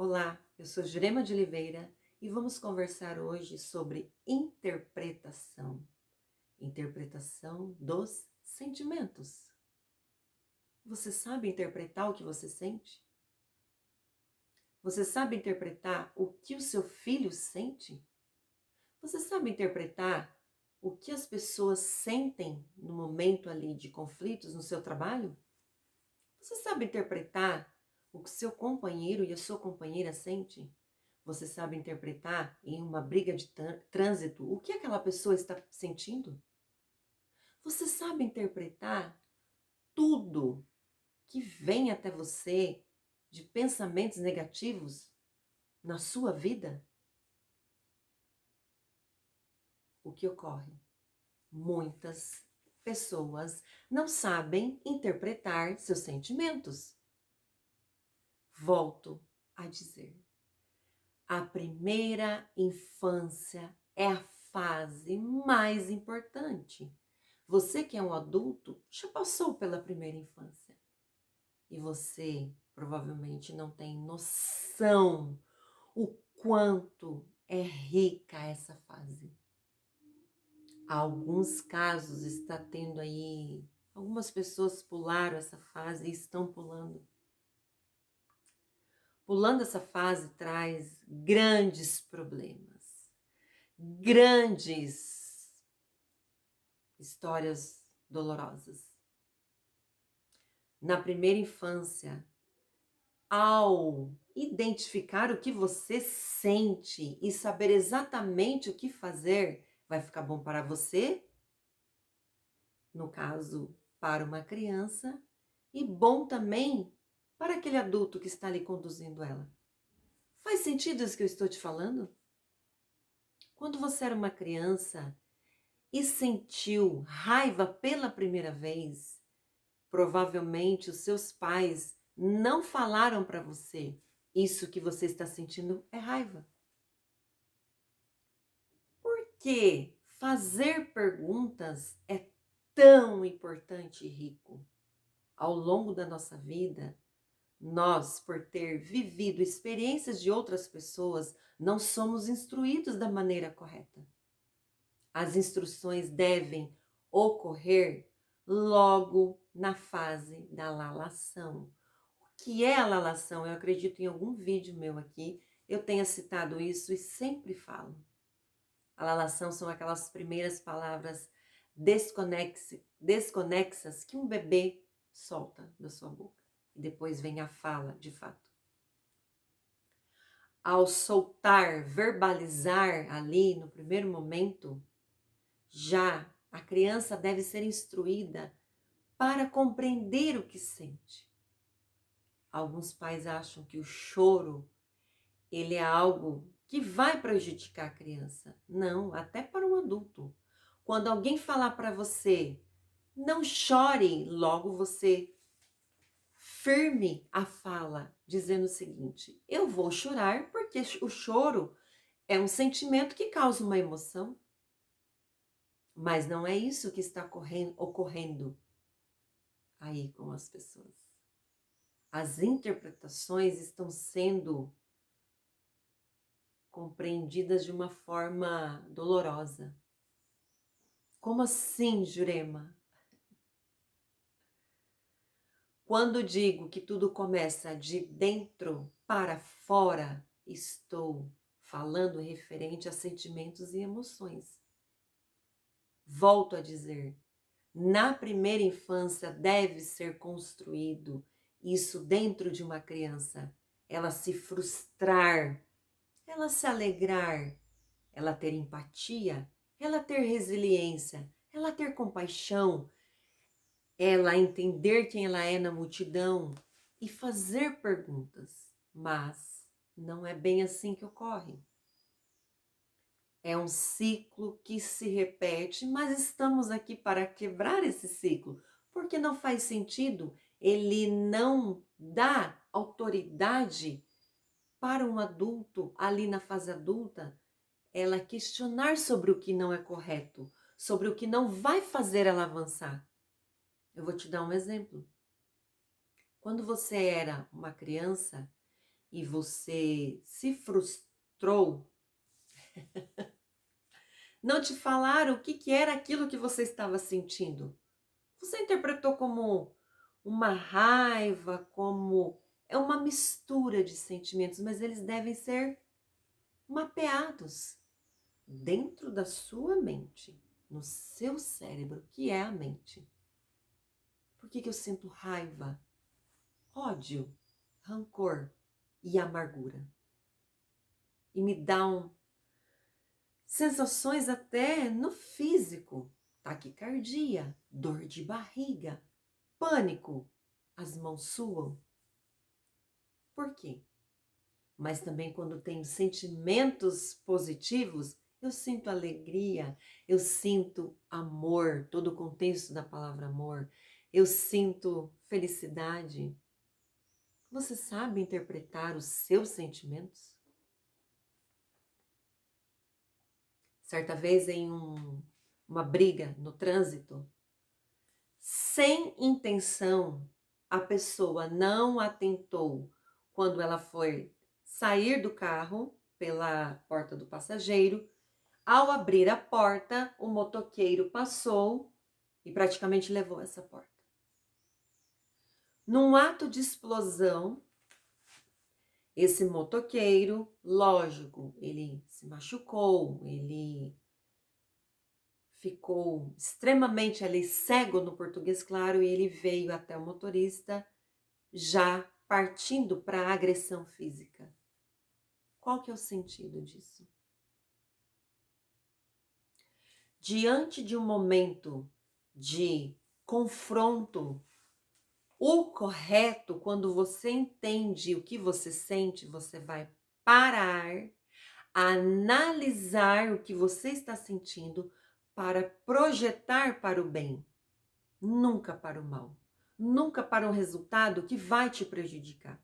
Olá, eu sou Jurema de Oliveira e vamos conversar hoje sobre interpretação. Interpretação dos sentimentos. Você sabe interpretar o que você sente? Você sabe interpretar o que o seu filho sente? Você sabe interpretar o que as pessoas sentem no momento ali de conflitos no seu trabalho? Você sabe interpretar o que seu companheiro e a sua companheira sentem? Você sabe interpretar em uma briga de trânsito o que aquela pessoa está sentindo? Você sabe interpretar tudo que vem até você de pensamentos negativos na sua vida? O que ocorre? Muitas pessoas não sabem interpretar seus sentimentos. Volto a dizer. A primeira infância é a fase mais importante. Você que é um adulto já passou pela primeira infância e você provavelmente não tem noção o quanto é rica essa fase. Alguns casos está tendo aí, algumas pessoas pularam essa fase e estão pulando. Pulando essa fase traz grandes problemas, grandes histórias dolorosas. Na primeira infância, ao identificar o que você sente e saber exatamente o que fazer, vai ficar bom para você, no caso, para uma criança, e bom também para aquele adulto que está ali conduzindo ela. Faz sentido isso que eu estou te falando? Quando você era uma criança e sentiu raiva pela primeira vez, provavelmente os seus pais não falaram para você: isso que você está sentindo é raiva. Por que fazer perguntas é tão importante e rico? Ao longo da nossa vida, nós, por ter vivido experiências de outras pessoas, não somos instruídos da maneira correta. As instruções devem ocorrer logo na fase da lalação. O que é a lalação? Eu acredito em algum vídeo meu aqui, eu tenha citado isso e sempre falo. A lalação são aquelas primeiras palavras desconexas que um bebê solta da sua boca. E depois vem a fala, de fato. Ao soltar, verbalizar ali no primeiro momento, já a criança deve ser instruída para compreender o que sente. Alguns pais acham que o choro, ele é algo que vai prejudicar a criança. Não, até para um adulto. Quando alguém falar para você, não chore, logo você firme a fala, dizendo o seguinte: eu vou chorar porque o choro é um sentimento que causa uma emoção. Mas não é isso que está ocorrendo aí com as pessoas. As interpretações estão sendo compreendidas de uma forma dolorosa. Como assim, Jurema? Quando digo que tudo começa de dentro para fora, estou falando referente a sentimentos e emoções. Volto a dizer, na primeira infância deve ser construído isso dentro de uma criança. Ela se frustrar, ela se alegrar, ela ter empatia, ela ter resiliência, ela ter compaixão, ela entender quem ela é na multidão e fazer perguntas. Mas não é bem assim que ocorre. É um ciclo que se repete, mas estamos aqui para quebrar esse ciclo, porque não faz sentido, ele não dá autoridade para um adulto, ali na fase adulta, ela questionar sobre o que não é correto, sobre o que não vai fazer ela avançar. Eu vou te dar um exemplo. Quando você era uma criança e você se frustrou, não te falaram o que que era aquilo que você estava sentindo. Você interpretou como uma raiva, como é uma mistura de sentimentos, mas eles devem ser mapeados dentro da sua mente, no seu cérebro, que é a mente. Por que que eu sinto raiva, ódio, rancor e amargura? E me dão sensações até no físico, taquicardia, dor de barriga, pânico, as mãos suam. Por quê? Mas também quando tenho sentimentos positivos, eu sinto alegria, eu sinto amor, todo o contexto da palavra amor, eu sinto felicidade. Você sabe interpretar os seus sentimentos? Certa vez em uma briga no trânsito, sem intenção, a pessoa não atentou quando ela foi sair do carro pela porta do passageiro. Ao abrir a porta, o motoqueiro passou e praticamente levou essa porta. Num ato de explosão, esse motoqueiro, lógico, ele se machucou, ele ficou extremamente ali cego no português claro e ele veio até o motorista já partindo para a agressão física. Qual que é o sentido disso? Diante de um momento de confronto, o correto, quando você entende o que você sente, você vai parar, analisar o que você está sentindo para projetar para o bem, nunca para o mal, nunca para um resultado que vai te prejudicar.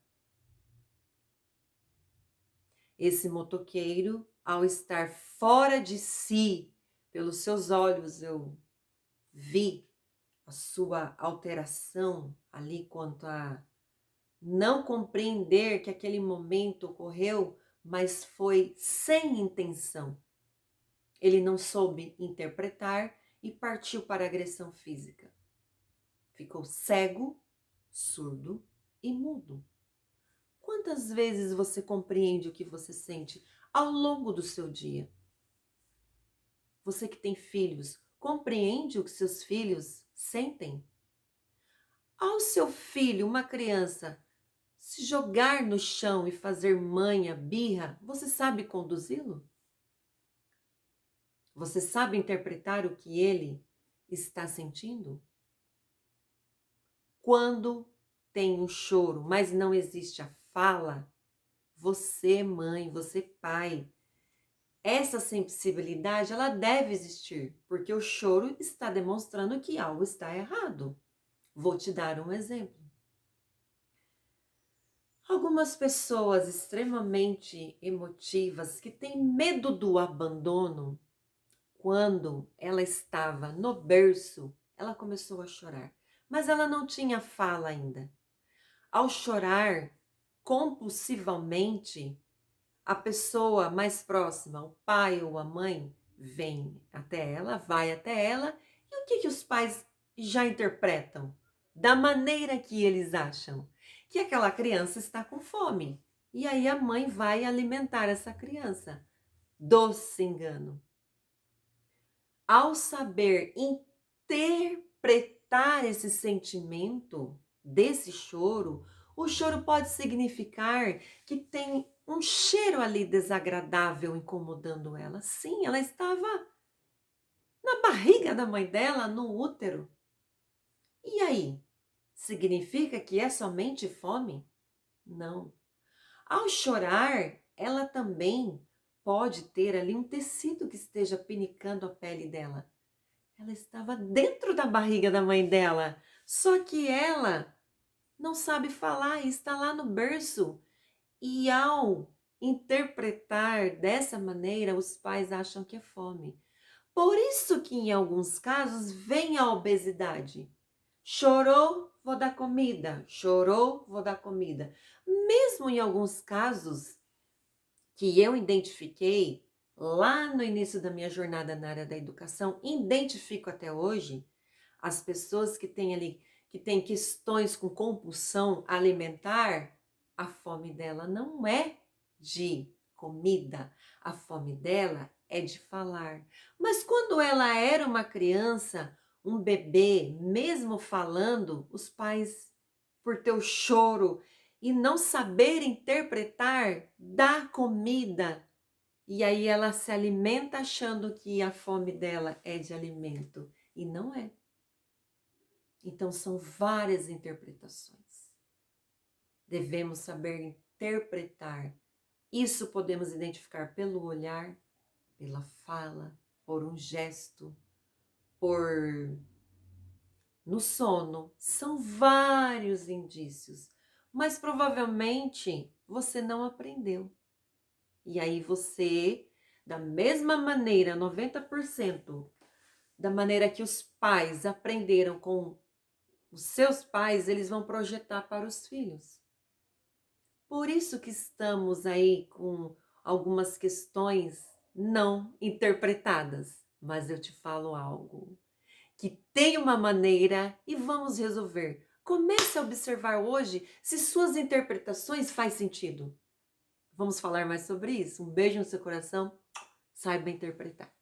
Esse motoqueiro, ao estar fora de si, pelos seus olhos eu vi a sua alteração ali quanto a não compreender que aquele momento ocorreu, mas foi sem intenção. Ele não soube interpretar e partiu para a agressão física. Ficou cego, surdo e mudo. Quantas vezes você compreende o que você sente ao longo do seu dia? Você que tem filhos, compreende o que seus filhos sentem? Ao seu filho, uma criança, se jogar no chão e fazer manha, birra, você sabe conduzi-lo? Você sabe interpretar o que ele está sentindo? Quando tem um choro, mas não existe a fala, você, mãe, você, pai, essa sensibilidade, ela deve existir, porque o choro está demonstrando que algo está errado. Vou te dar um exemplo. Algumas pessoas extremamente emotivas que têm medo do abandono, quando ela estava no berço, ela começou a chorar, mas ela não tinha fala ainda. Ao chorar compulsivamente, a pessoa mais próxima, o pai ou a mãe, vem até ela, vai até ela, e o que que os pais já interpretam? Da maneira que eles acham que aquela criança está com fome. E aí a mãe vai alimentar essa criança. Doce engano. Ao saber interpretar esse sentimento desse choro, o choro pode significar que tem um cheiro ali desagradável incomodando ela. Sim, ela estava na barriga da mãe dela, no útero. E aí? Significa que é somente fome? Não. Ao chorar, ela também pode ter ali um tecido que esteja pinicando a pele dela. Ela estava dentro da barriga da mãe dela, só que ela não sabe falar e está lá no berço. E ao interpretar dessa maneira, os pais acham que é fome. Por isso que em alguns casos vem a obesidade, Chorou, vou dar comida. Chorou, vou dar comida. Mesmo em alguns casos que eu identifiquei lá no início da minha jornada na área da educação, identifico até hoje as pessoas que têm ali, que têm questões com compulsão alimentar, a fome dela não é de comida, a fome dela é de falar. Mas quando ela era uma criança, um bebê, mesmo falando, os pais, por ter o choro e não saber interpretar, dá comida. E aí ela se alimenta achando que a fome dela é de alimento. E não é. Então são várias interpretações. Devemos saber interpretar. Isso podemos identificar pelo olhar, pela fala, por um gesto, por no sono. São vários indícios, mas provavelmente você não aprendeu. E aí você, da mesma maneira, 90% da maneira que os pais aprenderam com os seus pais, eles vão projetar para os filhos. Por isso que estamos aí com algumas questões não interpretadas. Mas eu te falo algo, que tem uma maneira e vamos resolver. Comece a observar hoje se suas interpretações fazem sentido. Vamos falar mais sobre isso? Um beijo no seu coração. Saiba interpretar.